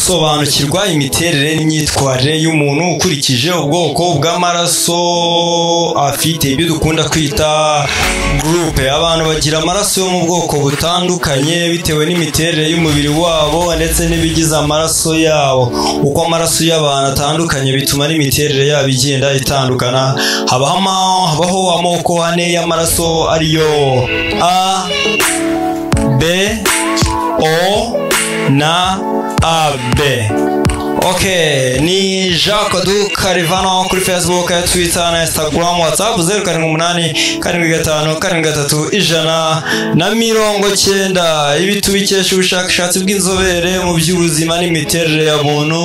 sobanukirwa imiterere n'imyitwarire y'umuntu ukurikije ubwoko bw'amaraso afite, ibyo dukunda kwita groupe. Abantu bagira amaraso yo mu bwoko butandukanye bitewe n'imiterere y'umubiri wabo ndetse n'ibigize amaraso yabo. Uko amaraso y'abantu atandukanye bituma n'imiterere yabo igenda itandukana. Habaho amoko ane y'amaraso ariyo A, B, O na AB. Okay, ni Jacques Dukarivano kuri Facebook, Twitter na Instagram, WhatsApp 088755390. Ibi tubikesha ubushakashatsi bw'inzobere mu by'ubuzima n'imiterere ya muntu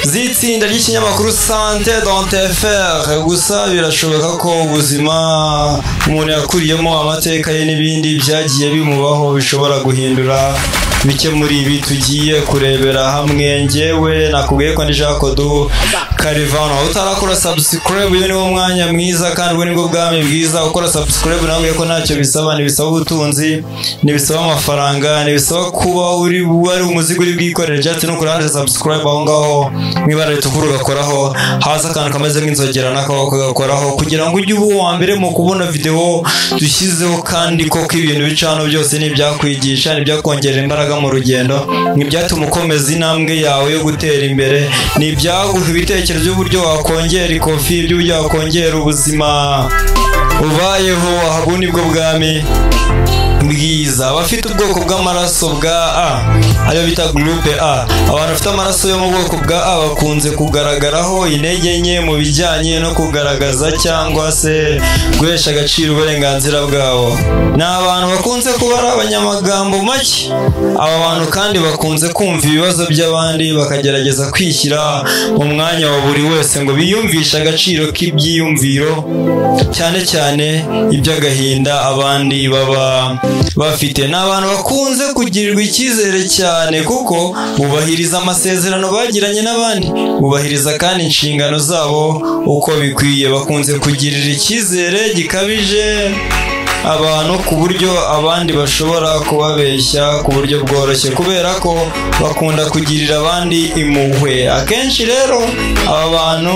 zitsinda ry'ikinyamakuru Santé Dentaire. Gusa birashoboka ko ubuzima umuntu yakuriyemo, amateka ye n'ibindi byagiye bimubaho bishobora guhindura bike muri ibi tugiye kurebera hamwe. Njyewe nakubwiye ko ndi Jacques Dukarivano. Utarakora subscribe, uyu niwo mwanya mwiza kandi ubu nibwo bwami bwiza. Ukora subscribe nabwiye ko ntacyo bisaba, ntibisaba ubutunzi, ntibisaba amafaranga, ntibisaba kuba uri umuzigo uri bwikorere. Just no kuranje subscribe aho ngaho mwibara ritukuru gakoraho, haza akantu kameze nk'inzogera nako kagakoraho kugira ngo ujye ubu wa mbere mu kubona video dushyizeho. Kandi koko ibintu bicano byose ni byakwigisha, ni byakongerera imbaraga mu rugendo, ni byatuma ukomeza intambwe yawe yo gutera imbere, ni byaguha ibitekerezo by'uburyo wakongera ikofi, by'uburyo wakongera ubuzima ubayeho. Ahabu nibwo bwami bwiza. Abafite ubwoko bw'amaraso bwa A ariyo bita groupe A. Abantu bafite amaraso yo mu bwoko bwa A bakunze kugaragaraho intege nke mu bijyanye no kugaragaza cyangwa se guhesha agaciro uburenganzira bwabo. Ni abantu bakunze kuba ari abanyamagambo make. Aba bantu kandi bakunze kumva ibibazo by'abandi bakagerageza kwishyira mu mwanya wa buri wese ngo biyumvishe agaciro k'ibyiyumviro, cyane cyane iby'agahinda abandi baba bafite. Ni abantu bakunze kugirirwa icyizere cyane kuko bubahiriza amasezerano bagiranye n'abandi, bubahiriza kandi inshingano zabo uko bikwiye. Bakunze kugirira icyizere gikabije abantu ku buryo abandi bashobora kubabeshya ku buryo bworoshye, kubera ko bakunda kugirira abandi impuhwe. Akenshi rero aba bantu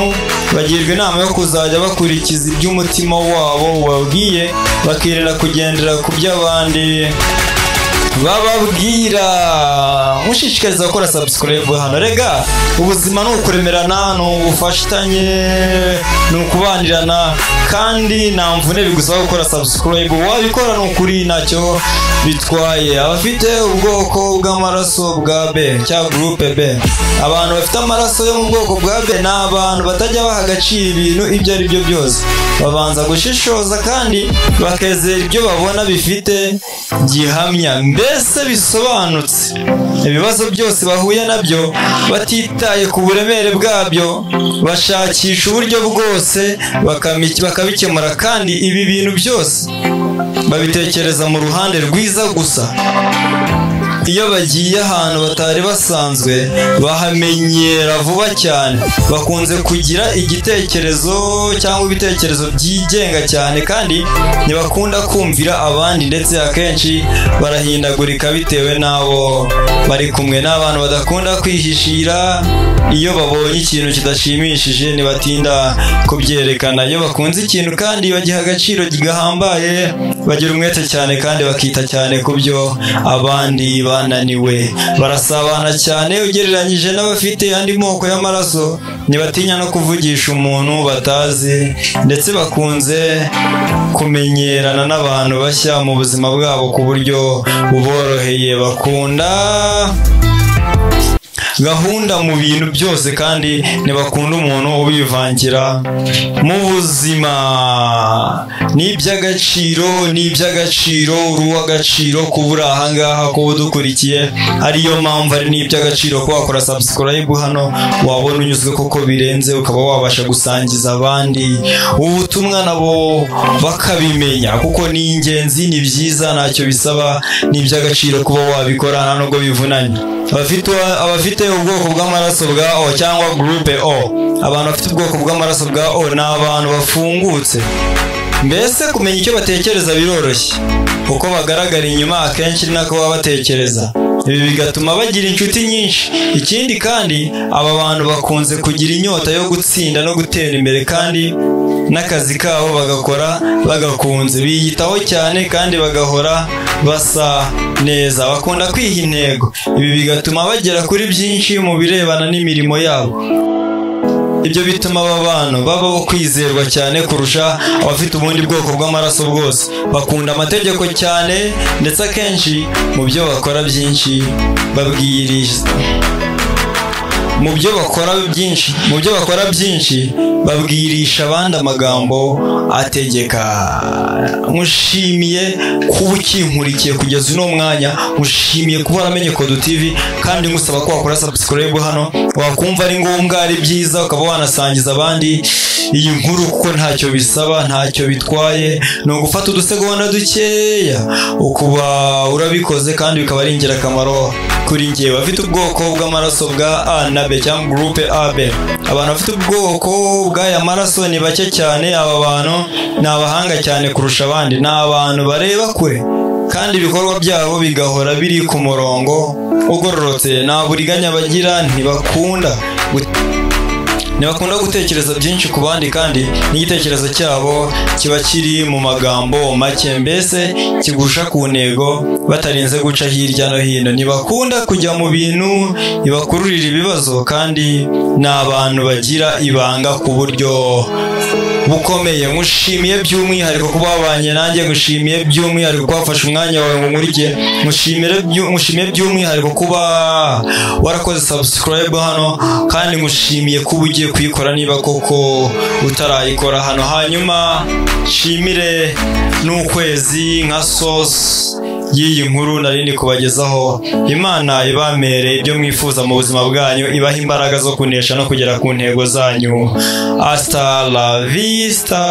bagirwa inama yo kuzajya bakurikiza iby'umutima wabo ubabwiye, bakirinda kugendera ku by'abandi bababwira. Mushishikariza gukora subscribe hano. Rega ubuzima ni ukuremerana, ni ubufashanye, ni ukubanirana, kandi nta mvune bigusaba gukora subscribe. Wabikora ni ukuri ntacyo bitwaye. Abafite ubwoko bw'amaraso bwa B cyangwa groupe B, abantu bafite amaraso yo mu bwoko bwa B ni abantu batajya baha agaciro ibintu ibyo ari byo byose. Babanza gushishoza kandi bakezera ibyo babona bifite gihamya, mbese bisobanutse. Ibibazo byose bahuye nabyo batitaye ku buremere bwabyo, bashakisha uburyo bwose bakabikemura, kandi ibi bintu byose babitekereza mu ruhande rwiza gusa. Iyo bagiye ahantu batari basanzwe bahamenyera vuba cyane. Bakunze kugira igitekerezo cyangwa ibitekerezo byigenga cyane, kandi ntibakunda kumvira abandi, ndetse akenshi barahindagurika bitewe n'abo bari kumwe. N'abantu badakunda kwihishira. Iyo babonye ikintu kidashimishije ntibatinda kubyerekana. Iyo bakunze ikintu kandi bagiha agaciro gihambaye, bagira umwete cyane kandi bakita cyane ku byo abandi bananiwe. Barasabana cyane ugereranyije n'abafite andi moko y'amaraso. Ntibatinya no kuvugisha umuntu batazi, ndetse bakunze kumenyerana n'abantu bashya mu buzima bwabo ku buryo buboroheye. Bakunda gahunda mu bintu byose kandi ntibakunda umuntu ubivangira mu buzima. Ni iby'agaciro uruw'agaciro kubura ahangaha kuba udukurikiye. Ariyo mpamvu ari n'iby'agaciro ko wakora subscribe hano, wabona unyuzwe koko birenze, ukaba wabasha gusangiza abandi ubutumwa nabo bakabimenya, kuko ni ingenzi, ni byiza, ntacyo bisaba, ni iby'agaciro kuba wabikora nta nubwo bivunanye. Abafite ubwoko bw'amaraso bwa O cyangwa groupe O. Abantu bafite ubwoko bw'amaraso bwa O ni abantu bafungutse. Mbese kumenya icyo batekereza biroroshye, uko bagaragara inyuma akenshi nako baba batekereza. ibi bigatuma bagira inshuti nyinshi. Ikindi kandi aba bantu bakunze kugira inyota yo gutsinda no gutera imbere, kandi n'akazi kabo bagakora bagakunze, biyitaho cyane kandi bagahora basa neza, bakunda kwiha intego. Ibi bigatuma bagera kuri byinshi mu birebana n'imirimo yabo. Ibyo bituma aba bantu babaho kwizerwa cyane kurusha abafite ubundi bwoko bw'amaraso bwose. Bakunda amategeko cyane, ndetse akenshi mu byo bakora byinshi babwiriza. Mu byo bakora byinshi babwirisha abandi amagambo ategeka. Mushimiye kuba ukinkurikiye kugeza uno mwanya, mushimiye kuba waramenye Kodu TV, kandi ngusaba ko wakora subscribe hano, wakumva ari ngombwa ari byiza ukaba wanasangiza abandi iyi nkuru, kuko ntacyo bisaba, ntacyo bitwaye, ni ugufata udusegonda dukeya ukuba urabikoze, kandi bikaba ari ingirakamaro kuri njyewe. Bafite ubwoko bw'amaraso bwa A na B cyangwa groupe AB. Abantu bafite ubwoko bw'aya maraso ni bake cyane. Aba bantu ni abahanga cyane kurusha abandi, ni abantu bareba kure, kandi ibikorwa byabo bigahora biri ku murongo ugororotse. Nta buriganya bagira, ntibakunda gutekereza byinshi ku bandi, kandi n'igitekerezo cyabo kiba kiri mu magambo make, mbese kigusha ku ntego batarinze guca hirya no hino. Ntibakunda kujya mu bintu bibakururira ibibazo, kandi ni abantu bagira ibanga ku buryo bukomeye. Mushimiye by'umwihariko kuba wabanye nanjye, mushimiye by'umwihariko kuba wafashe umwanya wawe ngo nkurikire, mushimiye by'umwihariko kuba warakoze subscribe hano, kandi mushimiye kuba ugiye kuyikora niba koko utarayikora hano. Hanyuma shimire n'ukwezi nka source y'iyi nkuru nari kubagezaho. Imana ibamere ibyo mwifuza mu buzima bwanyu, ibaha imbaraga zo kunesha no kugera ku ntego zanyu. Hasta la vista.